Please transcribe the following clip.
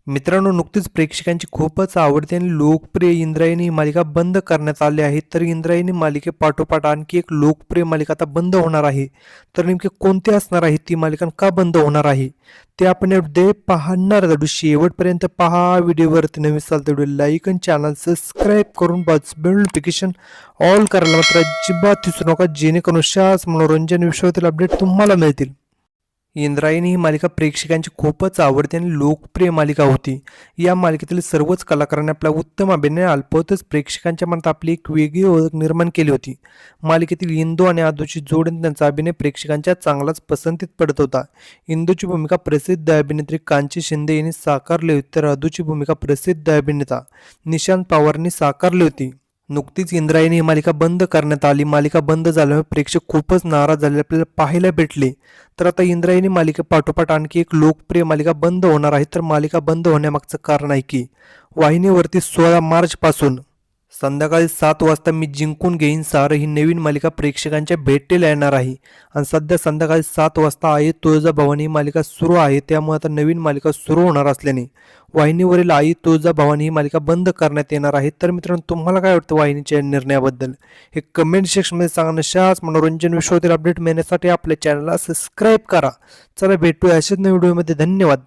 मित्रांनो, नुकतीच प्रेक्षकांची खूपच आवडती आणि लोकप्रिय इंद्रायणी ही मालिका बंद करण्यात आली आहे. तर इंद्रायणी मालिकेपाठोपाठ आणखी एक लोकप्रिय मालिका आता बंद होणार आहे. तर नेमकी कोणती असणार आहे ती मालिका आणि का बंद होणार आहे ते आपण यामध्ये पाहणार आहोत. शेवटपर्यंत पहा. व्हिडिओवरती नवीन असाल तर व्हिडिओ लाईक आणि चॅनल सबस्क्राईब करून बेल नोटिफिकेशन ऑल करायला मात्र अजिबात विसरू नका, जेणेकरून अशाच मनोरंजन विषयातील अपडेट तुम्हाला मिळतील. इंद्रायणी ही मालिका प्रेक्षकांची खूपच आवडती आणि लोकप्रिय मालिका होती. या मालिकेतील सर्वच कलाकारांनी आपला उत्तम अभिनय अल्पवतच प्रेक्षकांच्या मनात आपली एक वेगळी ओळख निर्माण केली होती. मालिकेतील इंदू आणि आदूची जोड आणि त्यांचा अभिनय प्रेक्षकांच्या चांगलाच पसंतीत पडत होता. इंदूची भूमिका प्रसिद्ध अभिनेत्री कांची शिंदे यांनी साकारली होती, तर आदूची भूमिका प्रसिद्ध अभिनेता निशांत पवारनी साकारली होती. नुकतीच इंद्रायणी ही मालिका बंद करण्यात आली. मालिका बंद झाल्यामुळे प्रेक्षक खूपच नाराज झाले आपल्याला पाहायला भेटले. तर आता इंद्रायणी मालिकेपाठोपाठ आणखी एक लोकप्रिय मालिका बंद होणार आहे. तर मालिका बंद होण्यामागचं कारण आहे की वाहिनीवरती 16 मार्च पासून संध्याकाळी 7 वाजता मी जिंकून घेईन सारं ही नवीन मालिका प्रेक्षकांच्या भेटीला येणार आहे. आणि सध्या संध्याकाळी 7 वाजता आई तुळजाभवानी ही मालिका सुरू आहे. त्यामुळे आता नवीन मालिका सुरू होणार असल्याने वाहिनीवरील आई तुळजाभवानी ही मालिका बंद करण्यात येणार आहे. तर मित्रांनो, तुम्हाला काय वाटतं वाहिनीच्या निर्णयाबद्दल हे कमेंट सेक्शनमध्ये सांगा. अशाच मनोरंजन विषयातील अपडेट मिळण्यासाठी आपल्या चॅनलला सबस्क्राईब करा. चला भेटूया अशाच नवीन व्हिडिओमध्ये. धन्यवाद.